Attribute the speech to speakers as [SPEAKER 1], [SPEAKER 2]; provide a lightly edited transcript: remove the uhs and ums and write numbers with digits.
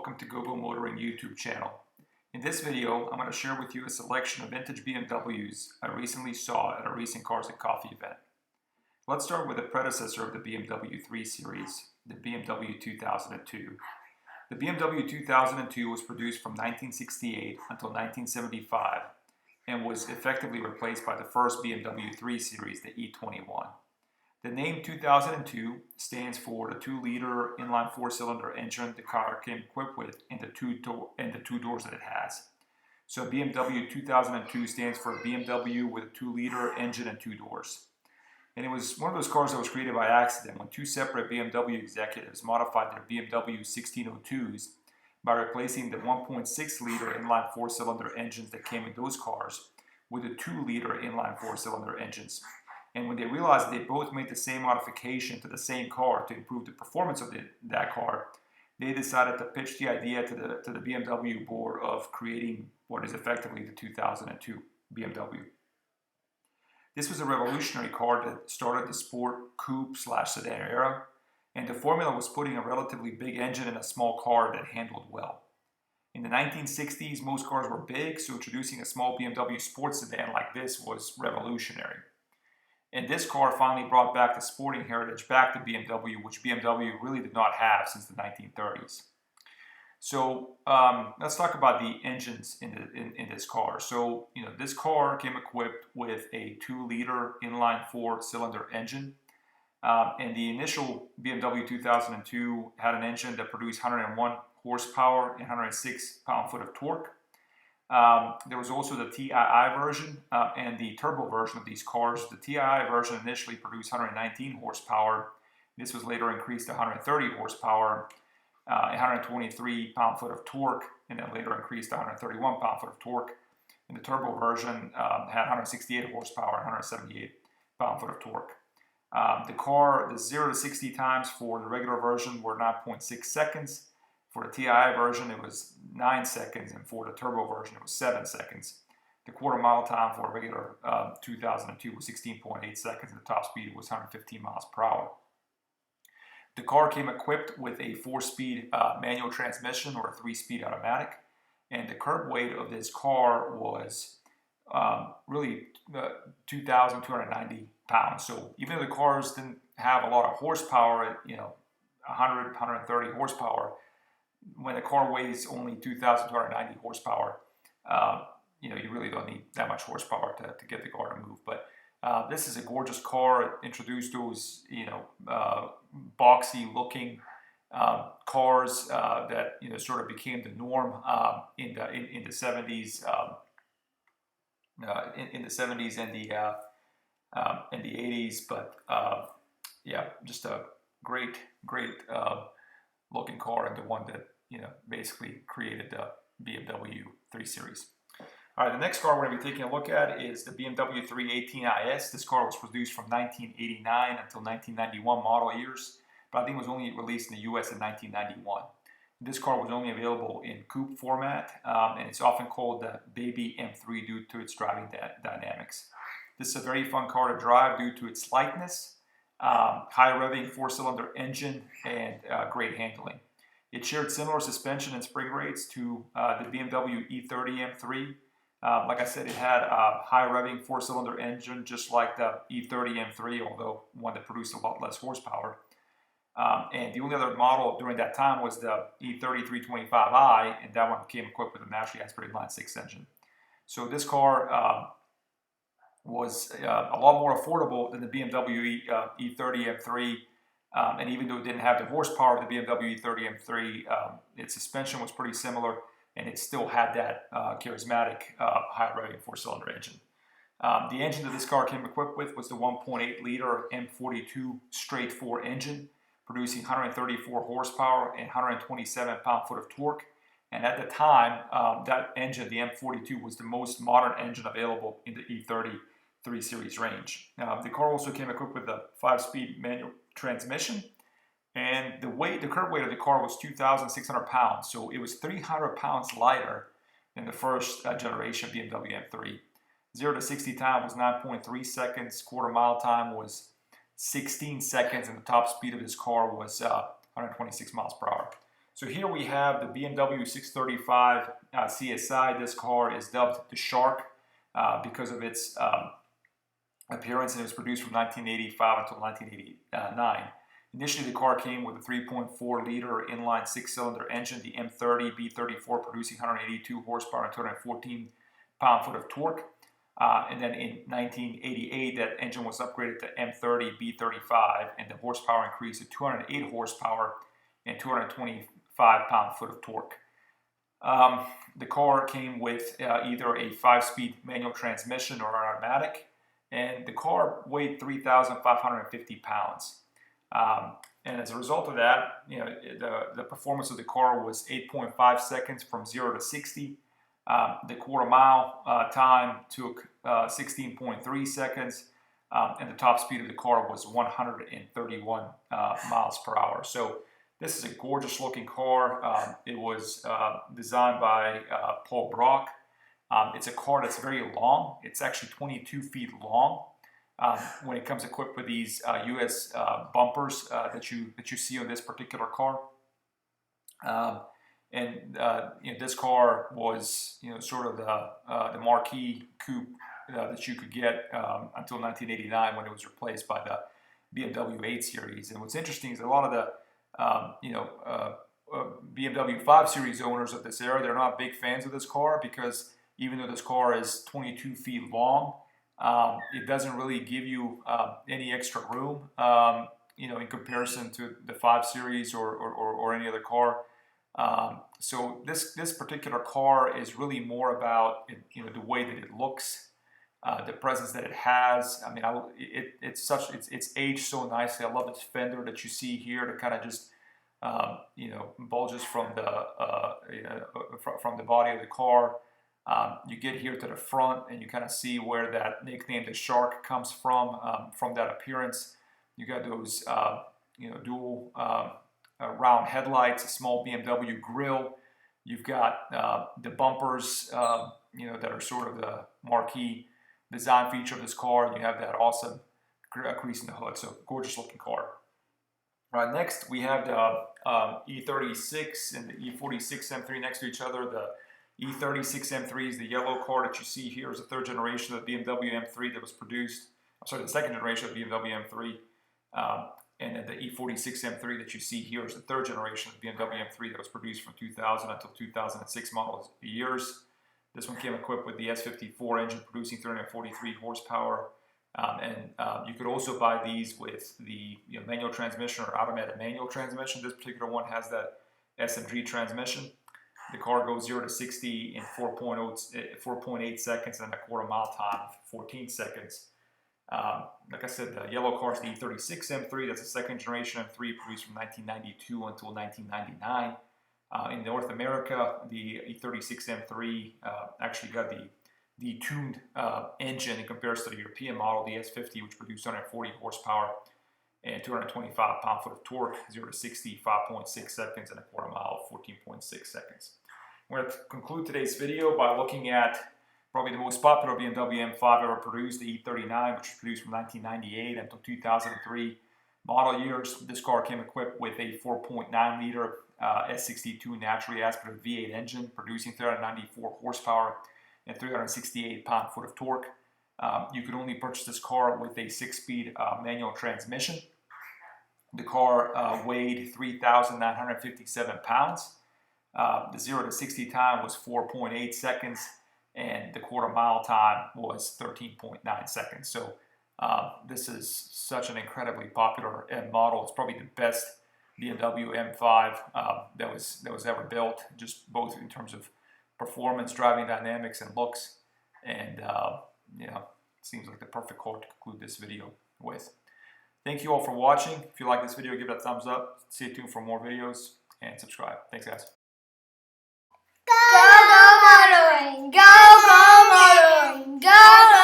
[SPEAKER 1] welcome to GoGo Motoring YouTube channel. In this video, I'm going to share with you a selection of vintage BMWs I recently saw at a recent Cars and Coffee event. Let's start with the predecessor of the BMW 3 Series, the BMW 2002. The BMW 2002 was produced from 1968 until 1975 and was effectively replaced by the first BMW 3 Series, the E39. The name 2002 stands for the 2-liter inline 4-cylinder engine the car came equipped with and the two doors that it has. So BMW 2002 stands for BMW with a 2-liter engine and 2 doors. And it was one of those cars that was created by accident when two separate BMW executives modified their BMW 1602s by replacing the 1.6-liter inline 4-cylinder engines that came in those cars with the 2-liter inline 4-cylinder engines. And when they realized they both made the same modification to the same car to improve the performance of that car, they decided to pitch the idea to the BMW board of creating what is effectively the 2002 BMW. This was a revolutionary car that started the sport coupe/sedan era, and the formula was putting a relatively big engine in a small car that handled well. In the 1960s, most cars were big, so introducing a small BMW sports sedan like this was revolutionary. And this car finally brought back the sporting heritage back to BMW, which BMW really did not have since the 1930s. So let's talk about the engines in this car. So this car came equipped with a 2-liter inline 4-cylinder engine. And the initial BMW 2002 had an engine that produced 101 horsepower and 106 pound-foot of torque. There was also the TII version and the turbo version of these cars. The TII version initially produced 119 horsepower. This was later increased to 130 horsepower, 123 pound-foot of torque, and then later increased to 131 pound-foot of torque. And the turbo version had 168 horsepower and 178 pound-foot of torque. The 0 to 60 times for the regular version were 9.6 seconds. For the TII version, it was 9 seconds, and for the turbo version, it was 7 seconds. The quarter-mile time for a regular 2002 was 16.8 seconds, and the top speed was 115 miles per hour. The car came equipped with a 4-speed manual transmission or a 3-speed automatic, and the curb weight of this car was really 2,290 pounds. So even though the cars didn't have a lot of horsepower at 100, 130 horsepower, when a car weighs only 2,290 horsepower, you really don't need that much horsepower to get the car to move. But this is a gorgeous car. It introduced those, boxy-looking cars that sort of became the norm in the 70s, in the 70s and the 80s. But yeah, just a great looking car, and the one that basically created the BMW 3 Series. All right, the next car we're going to be taking a look at is the BMW 318is. This car was produced from 1989 until 1991 model years, but I think it was only released in the US in 1991. This car was only available in coupe format, and it's often called the Baby M3 due to its driving dynamics. This is a very fun car to drive due to its lightness, high revving 4-cylinder engine, and great handling. It shared similar suspension and spring rates to the BMW E30 M3. Like I said, it had a high revving 4-cylinder engine just like the E30 M3, although one that produced a lot less horsepower. And the only other model during that time was the E30 325i, and that one came equipped with a naturally aspirated line 6 engine. So this car was a lot more affordable than the BMW E30 M3, and even though it didn't have the horsepower of the BMW E30 M3, its suspension was pretty similar, and it still had that charismatic high revving 4-cylinder engine. The engine that this car came equipped with was the 1.8-liter M42 straight 4 engine, producing 134 horsepower and 127 pound-foot of torque. And at the time, that engine, the M42, was the most modern engine available in the E30 3 Series range. The car also came equipped with a 5-speed manual transmission, and the curb weight of the car was 2,600 pounds, so it was 300 pounds lighter than the first generation BMW M3. 0 to 60 time was 9.3 seconds, quarter-mile time was 16 seconds, and the top speed of this car was 126 miles per hour. So here we have the BMW 635 CSI. This car is dubbed the Shark because of its appearance, and it was produced from 1985 until 1989. Initially, the car came with a 3.4-liter inline six-cylinder engine, the M30 B34, producing 182 horsepower and 214 pound-foot of torque. And then in 1988, that engine was upgraded to M30 B35, and the horsepower increased to 208 horsepower and 225 pound-foot of torque. The car came with either a 5-speed manual transmission or an automatic, and the car weighed 3,550 pounds. And as a result of that, the performance of the car was 8.5 seconds from 0 to 60. The quarter-mile time took 16.3 seconds, and the top speed of the car was 131 miles per hour. So this is a gorgeous-looking car. It was designed by Paul Brock. It's a car that's very long. It's actually 22 feet long. When it comes equipped with these US bumpers that you see on this particular car. This car was sort of the marquee coupe that you could get until 1989, when it was replaced by the BMW 8 Series. And what's interesting is a lot of the BMW 5 Series owners of this era, they're not big fans of this car, because even though this car is 22 feet long, it doesn't really give you any extra room, in comparison to the 5 Series or any other car. So this particular car is really more about the way that it looks, the presence that it has. I mean, it's aged so nicely. I love this fender that you see here that kind of just bulges from the body of the car. You get here to the front, and you kind of see where that nickname, the Shark, comes from that appearance. You got those, dual round headlights, a small BMW grille. You've got the bumpers, that are sort of the marquee design feature of this car. And you have that awesome crease in the hood. So gorgeous looking car. Right, next we have the E36 and the E46 M3 next to each other. The E36 M3 is the yellow car that you see here, is the third generation of the BMW M3 that was produced. The second generation of the BMW M3. And then the E46 M3 that you see here is the third generation of the BMW M3 that was produced from 2000 until 2006 model years. This one came equipped with the S54 engine, producing 343 horsepower. You could also buy these with the manual transmission or automatic manual transmission. This particular one has that SMG transmission. The car goes 0 to 60 in 4.8 seconds, and a quarter-mile time of 14 seconds. Like I said, the yellow car is the E36 M3. That's a second generation M3 produced from 1992 until 1999. In North America, the E36 M3 actually got the tuned engine in comparison to the European model, the S50, which produced 140 horsepower and 225 pound-foot of torque, 0 to 60, 5.6 seconds, and a quarter-mile, 14.6 seconds. We're going to conclude today's video by looking at probably the most popular BMW M5 ever produced, the E39, which was produced from 1998 until 2003 model years. This car came equipped with a 4.9-liter S62 naturally aspirated V8 engine, producing 394 horsepower and 368 pound-foot of torque. You could only purchase this car with a 6-speed manual transmission. The car weighed 3,957 pounds. The 0 to 60 time was 4.8 seconds, and the quarter-mile time was 13.9 seconds. So this is such an incredibly popular model. It's probably the best BMW M5 that was ever built, just both in terms of performance, driving dynamics, and looks. And it seems like the perfect car to conclude this video with. Thank you all for watching. If you like this video, give it a thumbs up. Stay tuned for more videos and subscribe. Thanks, guys.
[SPEAKER 2] Go, go, motoring! Go, go, motoring! Go, go!